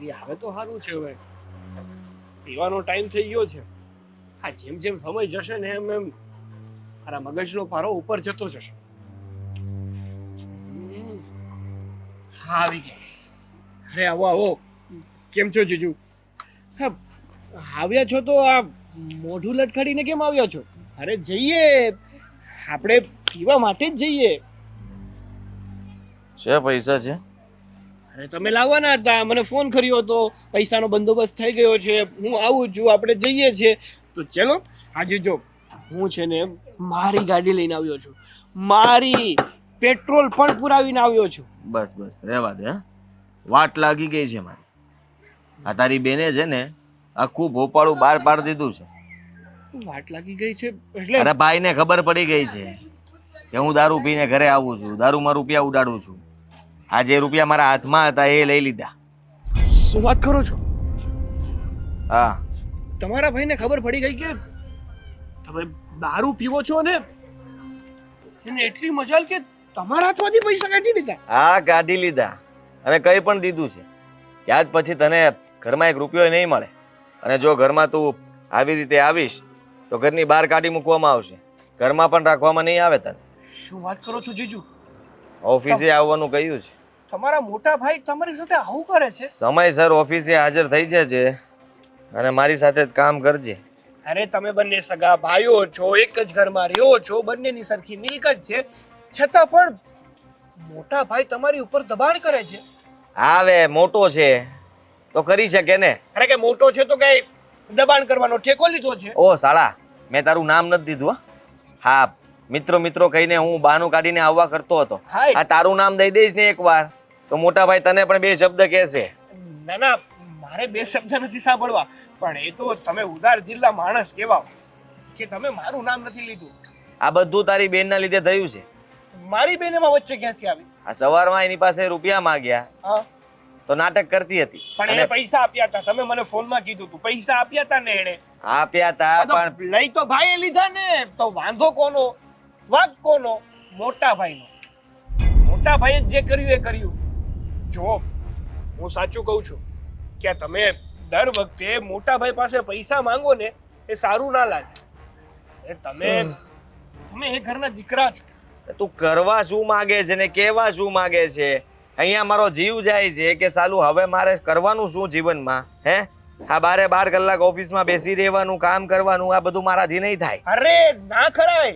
એ હવે તો સારું છે. હવે પીવાનો ટાઈમ થઈ ગયો છે. હા, જેમ જેમ સમય જશે ને એમ એમ મારા મગજનો પારો ઉપર જતો જશે. હા, આવી ગયા. અરે આવો આવો. કેમ છો જીજુ? હા, આવ્યા છો તો આ મોઢું લટકાડીને કેમ આવ્યા છો? અરે જઈએ, આપણે પીવા માટે જ જઈએ. છે પૈસા છે? અરે તમે લાવવાના હતા, મને ફોન કર્યો હતો, પૈસાનો બંદોબસ્ત થઈ ગયો છે, હું આવું છું, આપણે જઈએ છીએ. તો ચલો આજે જો હું છે ને મારી ગાડી લઈને આવ્યો છું, મારી પેટ્રોલ પણ પુરાવીને આવ્યો છું. બસ બસ રહેવા દે. હા, વાટ લાગી ગઈ છે મારી. આ તારી બેને છે ને આખું ભોપાળું બહાર પાડી દીધું છે. વાટ લાગી ગઈ છે એટલે? અરે ભાઈને ખબર પડી ગઈ છે કે હું દારૂ પીને ઘરે આવું છું, દારૂમાં રૂપિયા ઉડાડું છું. આ જે રૂપિયા મારા હાથમાં હતા એ લઈ લીધા. શું વાત કરો છો? હા, તમારા ભાઈને ખબર પડી ગઈ કે તમે દારૂ પીવો છો ને એને એટલી મજાલ કે તમારા હાથમાંથી પૈસા કાઢી દીધા? હા કાઢી લીધા અને કઈ પણ દીધું છે કે આજ પછી તને ઘરમાં એક રૂપિયો નહીં મળે, અને જો ઘરમાં તું આવી રીતે આવીશ તો ઘરની બહાર કાઢી મૂકવામાં આવશે, ઘરમાં પણ રાખવામાં નહીં આવે તને. શું વાત કરો છો જીજુ? ઓફિસે આવવાનું કહ્યું છે. તમારા મોટા ભાઈ તમારી સાથે આવું કરે છે? સમયસર ઓફિસે હાજર થઈ જજે અને મારી સાથે જ કામ કરજે. અરે તમે બંને સગા ભાઈઓ છો, એક જ ઘરમાં રહ્યો છો, બંનેની સરખી મિલકત છે, છતાં પણ મોટા ભાઈ તમારી ઉપર દબાણ કરે છે. આવે મોટો છે તો કરી શકે ને. અરે કે મોટો છે તો કઈ દબાણ કરવાનો ઠેકો લીધો છે? ઓ સાળા, મેં તારું નામ નથી દીધું. હા, મિત્રો મિત્રો કહીને હું બાનું કાઢીને આવવા કરતો હતો. હાય. આ તારું નામ દઈ દઈશ ને એકવાર તો મોટા ભાઈ તને પણ બે શબ્દ કહેશે. ના ના, મારે બે શબ્દ નથી સાંભળવા, પણ એ તો તમે ઉદાર દિલના માણસ કેવા કે તમે મારું નામ નથી લીધું. આ બધું તારી બેનના લીધે થયું છે. મારી બેન એમાં વચ્ચે ક્યાંથી આવી? આ સવારમાં એની પાસે રૂપિયા માંગ્યા હા, તો નાટક કરતી હતી. પણ એને પૈસા આપ્યા હતા, તમે મને ફોનમાં કીધું હતું પૈસા આપ્યા હતા ને એને. આપ્યા તા પણ લઈ તો ભાઈએ લીધા ને, તો વાંધો કોનો? વાંક કોનો? મોટા ભાઈનો. મોટા ભાઈએ જે કર્યું એ કર્યું. જો હું સાચું કહું છું કે તમે દર વખતે મોટા ભાઈ પાસે પૈસા માંગો ને એ સારું ના લાગે. એ તમે એ ઘરના દીકરા છો. તું કરવા શું માંગે છે ને કેવા શું માંગે છે? અહીંયા મારો જીવ જાય છે કે સાલું હવે મારે કરવાનું શું જીવનમાં? હે, આ 12 કલાક ઓફિસમાં બેસી રહેવાનું, કામ કરવાનું, આ બધું મારાથી નહીં થાય. અરે ના કરાય,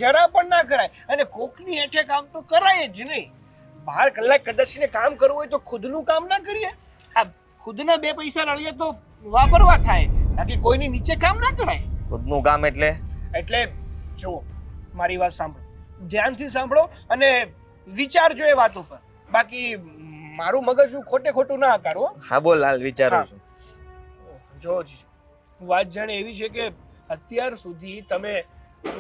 જરા પણ ના કરાય. અને કોકની હેઠે કામ તો કરાય જ નહીં. 12 કલાક કદાચને કામ કરવું હોય તો ખુદનું કામ ના કરીએ? આ ખુદના બે પૈસા રળીએ તો વાપરવા થાય, બાકી કોઈની નીચે કામ ના કરાય. ખુદનું કામ એટલે જુઓ, મારી વાત સાંભળો, ધ્યાનથી સાંભળો અને વિચારજો એ વાતો પર. બાકી મારું મગજ ખોટે ખોટું ના આકારો. હા બોલ, હાલ વિચારું છું. જો જીજુ, વાત જાણે એવી છે કે અત્યાર સુધી તમે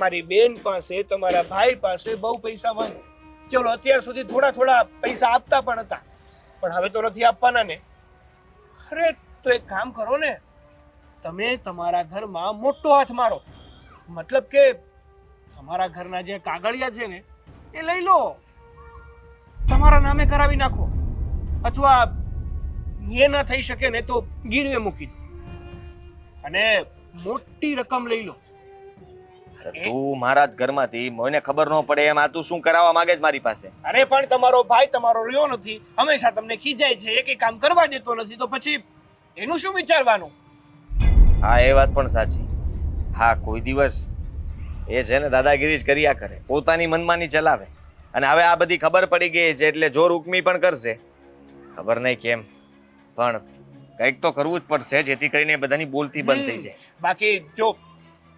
મારી બેન પાસે, તમારા ભાઈ પાસે બહુ પૈસા માંગ્યા. ચલો અત્યાર સુધી થોડા થોડા પૈસા આપતા પણ હતા, પણ હવે તો નથી આપવાના ને. અરે તો એક કામ કરો ને, તમે તમારા ઘરમાં મોટો હાથ મારો. મતલબ કે તમારા ઘરના જે કાગળિયા છે ને એ લઈ લો, તમારા નામે કરાવી નાખો, અથવા એ ના થઈ શકે ને તો ગીરવે મૂકી દો અને મોટી રકમ લઈ લો. તું મારા જ ઘરમાંથી મને ખબર ન પડે એમ આ તું શું કરાવવા માંગે છે મારી પાસે? અરે પણ તમારો ભાઈ તમારો રહ્યો નથી, હંમેશા તમને ખીજાય છે, એક કામ કરવા દેતો નથી, તો પછી એનું શું વિચારવાનું? હા, એ વાત પણ સાચી. હા, કોઈ દિવસ એ છે ને દાદાગીરી જ કર્યા કરે, પોતાની મનમાની ચલાવે, અને હવે આ બધી ખબર પડી ગઈ છે એટલે જોર ઉકમી પણ કરશે. ખબર નહીં કેમ, પણ કંઈક તો કરવું જ પડશે જેથી કરીને બધાની બોલતી બંધ થઈ જાય. બાકી જો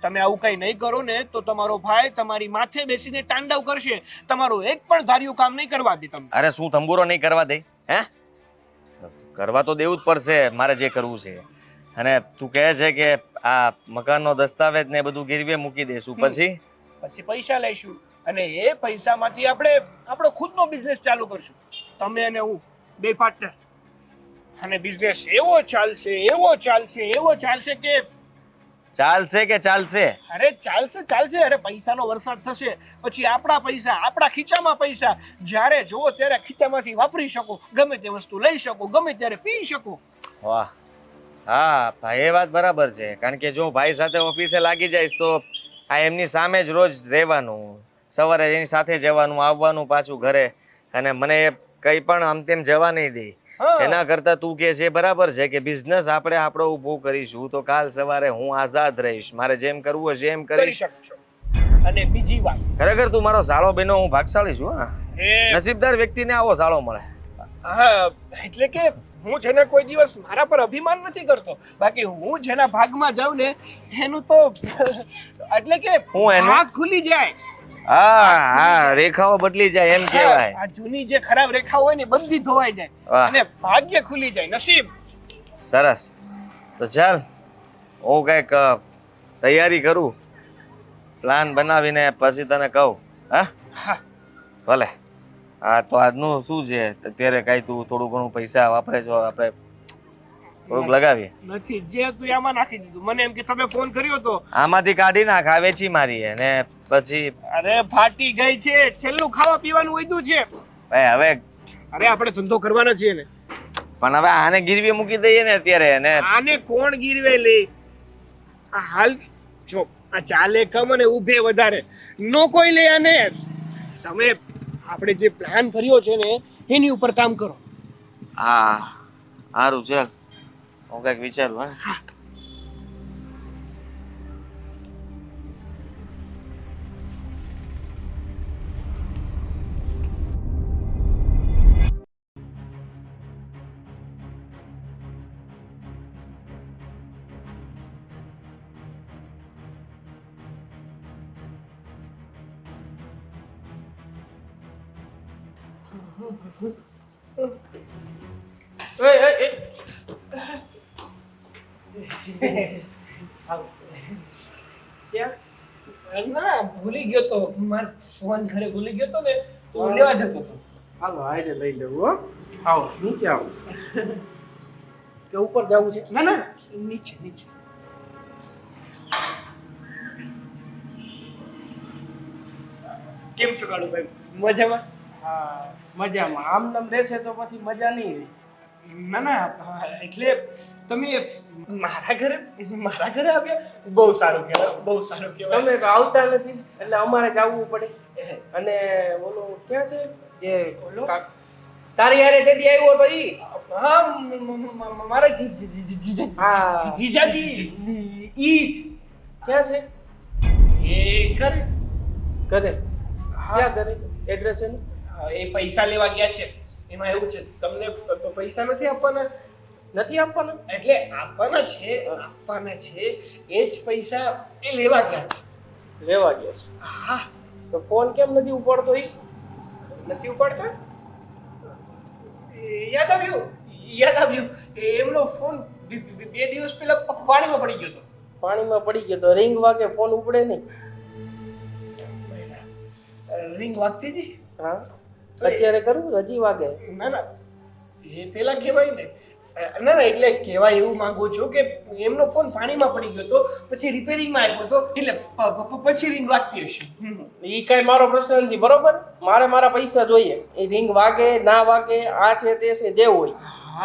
તમે આવું કઈ નહીં કરો ને તો તમારો ભાઈ તમારી માથે બેસીને તાંડવ કરશે, તમારું એક પણ ધાર્યું કામ નહીં કરવા દે તમને. અરે શું થંબુરો નહીં કરવા દે? હે, કરવા તો દેવું જ પડશે મારે જે કરવું છે. અને તું કહે છે કે આ મકાનનો દસ્તાવેજ ને બધું ગીરવે મૂકી દેશું, પછી પૈસા લઈશું અને એ પૈસામાંથી આપણે આપણો ખુદનો બિઝનેસ ચાલુ કરશું, તમે અને હું બે પાર્ટનર. અને બિઝનેસ એવો ચાલશે કે ચાલશે કે ચાલશે? અરે ચાલશે ચાલશે. અરે પૈસાનો વરસાદ થશે, પછી આપણા પૈસા, આપણા ખીચામાં પૈસા. જ્યારે જોવો ત્યારે ખીચામાંથી વાપરી શકો, ગમે તે વસ્તુ લઈ શકો, ગમે ત્યારે પી શકો. વાહ, હા ભાઈ, એ વાત બરાબર છે. કારણ કે જો ભાઈ સાથે ઓફિસે લાગી જઈશ તો આ એમની સામે જ રોજ રહેવાનું, સવારે એની સાથે જવાનું, આવવાનું પાછું ઘરે, અને મને કંઈ પણ આમ તેમ જવા નહીં દે. હા. એના કરતાં તું કે છે બરાબર છે કે બિઝનેસ આપણે આપણો ઊભો કરીશું તો કાલ સવારે હું આઝાદ રહીશ, મારે જેમ કરવું હશે એમ કરી કરીશ. શકશો. અને બીજી વાત, ખરેખર તું મારો સાળો બેનો, હું ભાગશાળી છું. હા, એ નસીબદાર વ્યક્તિને આવો સાળો મળે. હા, એટલે કે હું જેને કોઈ દિવસ મારા પર અભિમાન નથી કરતો, બાકી હું જેના ભાગમાં જાઉં ને એનું તો એટલે કે હું એનું? ભાગ ખુલી જાય. હા હા, રેખાઓ બદલી જાય એમ કહેવાય. આ જૂની જે ખરાબ રેખાઓ હોય ને બધી ધોવાઈ જાય વાહ. અને ભાગ્ય ખુલી જાય, નસીબ. સરસ. તો ચાલ, હું કંઈક તૈયારી કરું, પ્લાન બનાવીને પછી તને કહું. હા હા, ભલે. હા, તો આજનું શું છે અત્યારે? કાંઈ તું થોડું ઘણું પૈસા વાપરે છો, આપણે થોડુંક લગાવીએ. નથી જે તું આમાં નાખી દીધું. મને એમ કે તમે ફોન કર્યો તો. આમાંથી કાઢી નાખ, આ વેચી મારીએ ને પછી અરે ફાટી ગઈ છે, છેલ્લું ખાવા પીવાનું વધ્યું છે. ભાઈ હવે અરે આપણે ધંધો કરવાનો છે ને. પણ હવે આને ગીરવી મૂકી દઈએ ને અત્યારે. ને આને કોણ ગીરવે લે? આ હાલ જો આ ચાલે કમ અને ઊભે વધારે નો કોઈ લે. આને તમે આપણે જે પ્લાન કર્યો છે ને એની ઉપર કામ કરો. હા, સારું, ચાલ હું કંઈક વિચારું. હા, ના ભૂલી ગયો તો, મારો ફોન ઘરે ભૂલી ગયો તો ને તો હું લેવા જતો હતો. હાલો આઈને લઈ લેવું. હો આવો નીચે આવો કે ઉપર જવું છે? ના ના, નીચે નીચે. કેમ છો કાળુભાઈ? મજામાં? હા મજામાં. આમ નામ રહેશે તો પછી મજા નહીં રહે. ના ના, એટલે તમે મારા ઘરે આવ્યા, બહુ સારું કહેવાય, બહુ સારું કહેવાય. તમે તો આવતા નથી એટલે અમારે જ આવવું પડે. અને ઓલો ક્યાં છે જે ઓલો? તારી હારે તેથી આવ્યો તો ઈ? હા, મારા હા. જીજાજી ઈ જ. ક્યાં છે? એ કરે. ઘરે? હા. ક્યાં ઘરે? એડ્રેસ એનું? એ પૈસા લેવા ગયા છે. એમાં એવું છે, તમને પૈસા નથી આપવાના. નથી આપવાના? એટલે આપવાના છે, એ જ પૈસા એ લેવા ગયા છે. લેવા ગયો છે? હા. તો ફોન કેમ નથી ઉપાડતો ઈ? નથી ઉપાડતા? યાદ આવ્યું, એમનો ફોન 2 દિવસ પહેલા પાણીમાં પડી ગયો હતો. પાણીમાં પડી ગયો તો રિંગ વાગે ફોન ઉપડે નહીં? રિંગ વાગતી હતી. હા, અત્યારે કરું? હજી વાગે? ના ના, એ પેલા કહેવાય ને. ના ના, એટલે કહેવા એવું માંગુ છું કે એમનો ફોન પાણીમાં પડી ગયો હતો, પછી રિપેરિંગમાં આવ્યો હતો, એટલે પછી રિંગ વાગતી હશે. ઈ કઈ મારો પ્રશ્ન નથી, બરોબર? મારે મારા પૈસા જોઈએ. એ રિંગ વાગે ના વાગે, આ છે તે છે, જે હોય.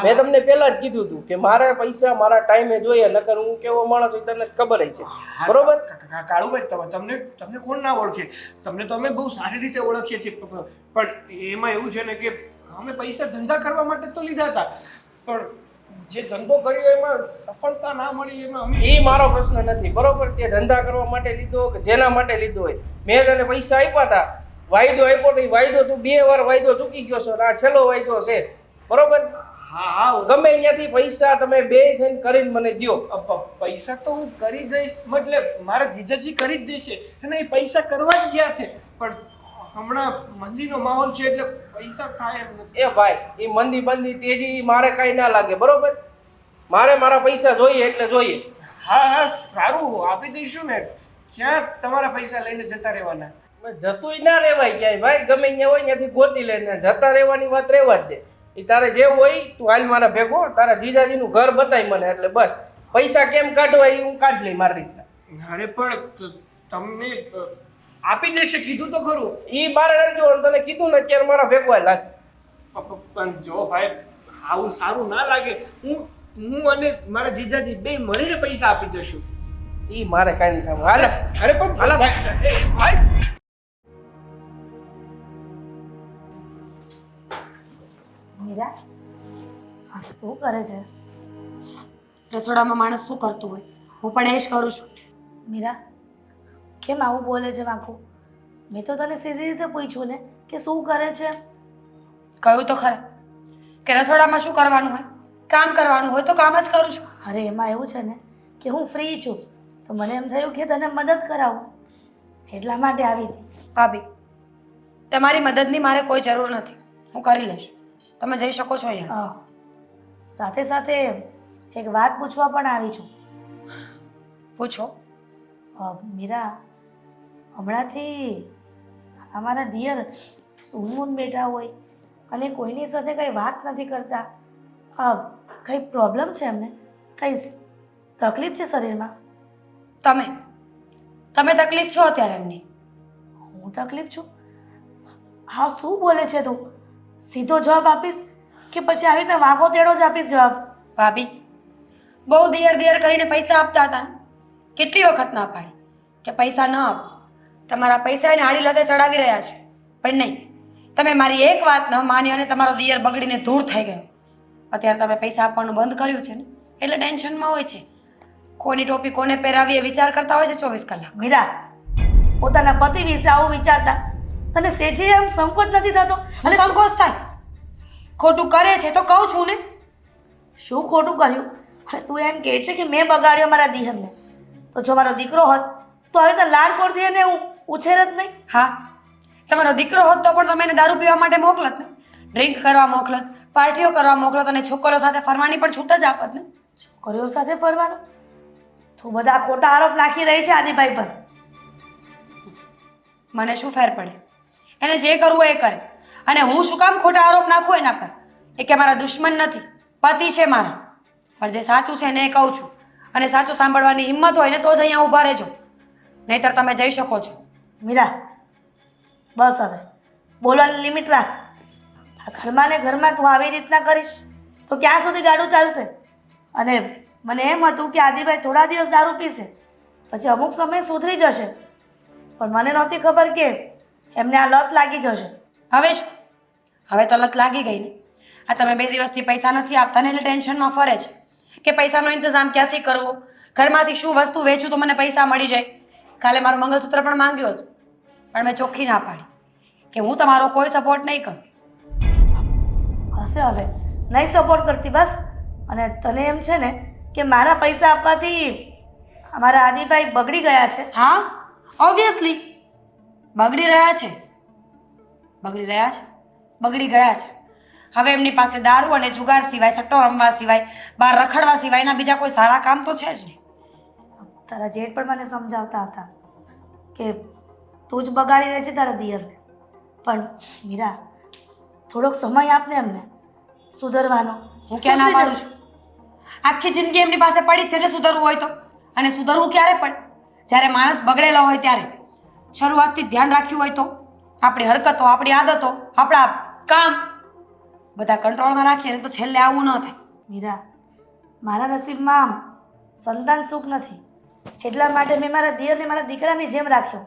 મેં તમને પહેલા જ કીધું હતું કે મારે પૈસા મારા ટાઈમે જોઈએ, નકર હું કેવો માણસ છું તને ખબર જ છે, બરોબર? કાળુભાઈ, તમને કોણ ના ઓળખે? તમને તો અમે બહુ સારી રીતે ઓળખીએ છીએ, પણ એમાં એવું છે ને કે અમે પૈસા ધંધા કરવા માટે તો લીધા હતા, પણ જે ધંધો કર્યો એમાં સફળતા ના મળી, એમાં ઈ મારો પ્રશ્ન નથી, બરોબર? તે ધંધા કરવા માટે લીધો કે જેના માટે લીધો હોય, મેં તને પૈસા આપ્યા હતા, વાયદો આપ્યો તો એ વાયદો તું 2 વાર વાયદો ચૂકી ગયો છો, આ છેલ્લો વાયદો છે, બરોબર? હા, ગમે ત્યાંથી પૈસા તમે બે થઈને કરીને મને દ્યો. પૈસા તો હું કરી દઈશ, એટલે મારા જીજાજી કરી જ દેશે, અને એ પૈસા કરવા જ ગયા છે, પણ હમણાં મંદીનો માહોલ છે એટલે પૈસા થાય એમ નથી. એ ભાઈ, એ મંદી બંદી તેજી મારે કઈ ના લાગે, બરોબર? મારે મારા પૈસા જોઈએ એટલે જોઈએ. હા, સારું, આપી દઈશું ને. ક્યાં તમારા પૈસા લઈને જતા રહેવાના? જતુંય ના રેવાય ક્યાંય ભાઈ, ગમે ત્યાં હોય ત્યાંથી ગોતી લઈને જતા રહેવાની વાત રહેવા જ દે. એ તારે જે હોય તું હાલ મારા ભેગો, તારા જીજાજીનું ઘર બતાય મને, એટલે બસ પૈસા કેમ કાઢવા એ હું કાઢ લઈ મારી રીતના. અરે પણ તમને આપી દેશે કીધું તો ખરું. ઈ બારે રાખજો અને તને કીધું ને અત્યારે મારા ભેગવા લાગ. પણ જો ભાઈ આવું સારું ના લાગે. હું અને મારા જીજાજી બે મળીને પૈસા આપી જશું. ઈ મારે કાઈ નહીં થાય. હાલે. અરે પણ હાલો. ભાઈ મીરા આ શું કરે છે? રસોડામાં માણસ શું કરતું હોય હું પણ એ જ કરું છું. મીરા કેમ આવું બોલે છે વાંકું? મેં તો તને સીધી રીતે પૂછ્યું ને કે શું કરે છે. કહ્યું તો ખરા કે રસોડામાં શું કરવાનું હોય, કામ કરવાનું હોય તો કામ જ કરું છું. અરે એમાં એવું છે ને કે હું ફ્રી છું તો મને એમ થયું કે તને મદદ કરાવું એટલા માટે આવી હતી. ભાભી તમારી મદદની મારે કોઈ જરૂર નથી, હું કરી લઈશ. તમે જઈ શકો છો અહીંયા. સાથે સાથે એક વાત પૂછવા પણ આવી છું. પૂછો. મીરા હમણાંથી અમારા દિયર સૂનમૂન બેઠા હોય અને કોઈની સાથે કંઈ વાત નથી કરતા. કંઈ પ્રોબ્લેમ છે એમને? કંઈ તકલીફ છે શરીરમાં? તમે તકલીફ છો અત્યારે એમની? હું તકલીફ છું? હા શું બોલે છે તું? સીધો જવાબ આપીશ કે પછી આવી રીતે વાંકો તેડો જ આપીશ જવાબ? ભાભી બહુ દિયર કરીને પૈસા આપતા હતા ને, કેટલી વખત ના પાડી કે પૈસા ન આપો. તમારા પૈસા એને આડી લતે ચડાવી રહ્યા છે પણ નહીં, તમે મારી એક વાત ન માની અને તમારો દિયર બગડીને ધૂળ થઈ ગયો. અત્યારે તમે પૈસા આપવાનું બંધ કર્યું છે ને એટલે ટેન્શનમાં હોય છે. કોની ટોપી કોને પહેરાવી એ વિચાર કરતા હોય છે 24 કલાક. મીરા પોતાના પતિ વિશે આવું વિચારતા તને સેજે એમ સંકોચ નથી થતો? અને સંકોચ થાય, ખોટું કરે છે તો કહું છું ને. શું ખોટું કર્યું? અને તું એમ કહે છે કે મેં બગાડ્યો મારા દિયરને? તો જો મારો દીકરો હોત તો હવે તો લાડકોડથી એને હું ઉછેર જ નહીં. હા તમારો દીકરો હોત તો પણ તમે એને દારૂ પીવા માટે મોકલત ને, ડ્રિંક કરવા મોકલત, પાર્ટીઓ કરવા મોકલત અને છોકરો સાથે ફરવાની પણ છૂટ જ આપત ને. છોકરીઓ સાથે ફરવાનું? તું બધા ખોટા આરોપ નાખી રહી છે આદિભાઈ પર. મને શું ફેર પડે? એને જે કરવું એ કરે. અને હું શું કામ ખોટા આરોપ નાખું એના પર? એ કે મારા દુશ્મન નથી, પતિ છે મારા. પણ જે સાચું છે ને એ કહું છું અને સાચું સાંભળવાની હિંમત હોય ને તો જ અહીંયા ઊભા રહેજો, નહીંતર તમે જઈ શકો છો. મીરા બસ હવે બોલવાની લિમિટ રાખ. આ ઘરમાં ને ઘરમાં તું આવી રીતના કરીશ તો ક્યાં સુધી ગાડું ચાલશે? અને મને એમ હતું કે આદિભાઈ થોડા દિવસ દારૂ પીશે પછી અમુક સમય સુધરી જશે, પણ મને નહોતી ખબર કે એમને આ લત લાગી જશે. હવે શું? હવે તો લત લાગી ગઈ ને. આ તમે 2 દિવસથી પૈસા નથી આપતા ને એટલે ટેન્શનમાં ફરે છે કે પૈસાનો ઇંતજામ ક્યાંથી કરવો, ઘરમાંથી શું વસ્તુ વેચું તો મને પૈસા મળી જાય. કાલે મારું મંગળસૂત્ર પણ માંગ્યું હતું પણ મેં ચોખ્ખી ના પાડી કે હું તમારો કોઈ સપોર્ટ નહીં કરું. હશે હવે નહીં સપોર્ટ કરતી બસ. અને તને એમ છે ને કે મારા પૈસા આપવાથી અમારા આદિભાઈ બગડી ગયા છે? હા ઓબ્વિયસલી બગડી રહ્યા છે, બગડી ગયા છે. હવે એમની પાસે દારૂ અને જુગાર સિવાય, સટ્ટો રમવા સિવાય, બહાર રખડવા સિવાયના બીજા કોઈ સારા કામ તો છે જ નહીં. તારા જેઠ પણ મને સમજાવતા હતા કે તું જ બગાડી રહે છે તારા દિયરને. પણ મીરા થોડોક સમય આપને એમને સુધરવાનો. હું ક્યાં ના પાડું છું? આખી જિંદગી એમની પાસે પડી છે ને સુધરવું હોય તો. અને સુધરવું ક્યારે પણ જ્યારે માણસ બગડેલો હોય ત્યારે. શરૂઆતથી ધ્યાન રાખ્યું હોય તો આપણી હરકતો, આપણી આદતો, આપણા કામ બધા કંટ્રોલમાં રાખીએ ને તો છેલ્લે આવું ન થાય. મીરા મારા નસીબમાં સંતાન સુખ નથી એટલા માટે મેં મારા દિયરને મારા દીકરાની જેમ રાખ્યો.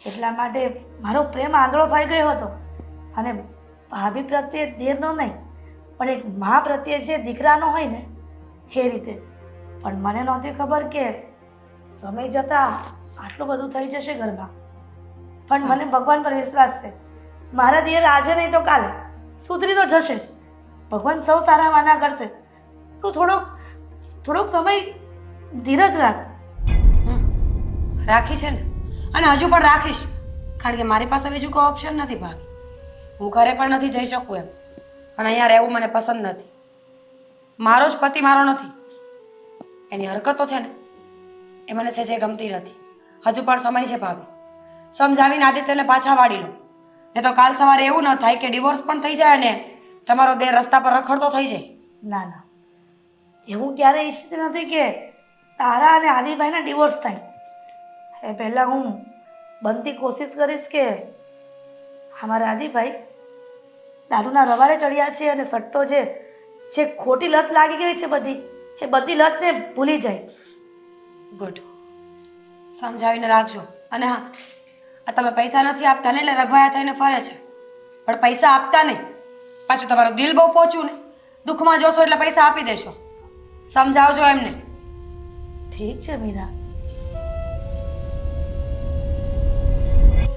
એટલા માટે મારો પ્રેમ આંધળો થઈ ગયો હતો. અને ભાભી પ્રત્યે દિયરનો નહીં પણ એક મા પ્રત્યે જે દીકરાનો હોય ને એ રીતે. પણ મને નહોતી ખબર કે સમય જતાં આટલું બધું થઈ જશે ઘરમાં. પણ મને ભગવાન પર વિશ્વાસ છે, મારા દિયર આજે નહીં તો કાલે સુધરી તો જશે. ભગવાન સૌ સારા વાના કરશે. તું થોડોક સમય ધીરજ રાખ. રાખી છે ને અને હજુ પણ રાખીશ, કારણ કે મારી પાસે બીજું કોઈ ઓપ્શન નથી ભાભી. હું ઘરે પણ નથી જઈ શકું એમ, પણ અહીંયા રહેવું મને પસંદ નથી. મારો જ પતિ મારો નથી. એની હરકતો છે ને એ મને સહેજે ગમતી નથી. હજુ પણ સમય છે ભાભી, સમજાવીને આદિત્યને પાછા વાળી લો, ને તો કાલ સવારે એવું ન થાય કે ડિવોર્સ પણ થઈ જાય અને તમારો દેહ રસ્તા પર રખડતો થઈ જાય. ના ના એવું ક્યારેય ઈચ્છતી નથી કે તારા અને આદિભાઈના ડિવોર્સ થાય. એ પહેલાં હું બનતી કોશિશ કરીશ કે અમારા આદિભાઈ દારૂના રવાડે ચડ્યા છે અને સટ્ટો જે ખોટી લત લાગી ગઈ છે બધી એ બધી લતને ભૂલી જાય. ગુડ, સમજાવીને રાખજો. અને હા, આ તમે પૈસા નથી આપતા ને એટલે રઘવાયા થઈને ફરે છે, પણ પૈસા આપતા નહીં. પાછું તમારું દિલ બહુ પહોંચ્યું ને, દુઃખમાં જોશો એટલે પૈસા આપી દેશો. સમજાવજો એમને. ઠીક છે મીરા,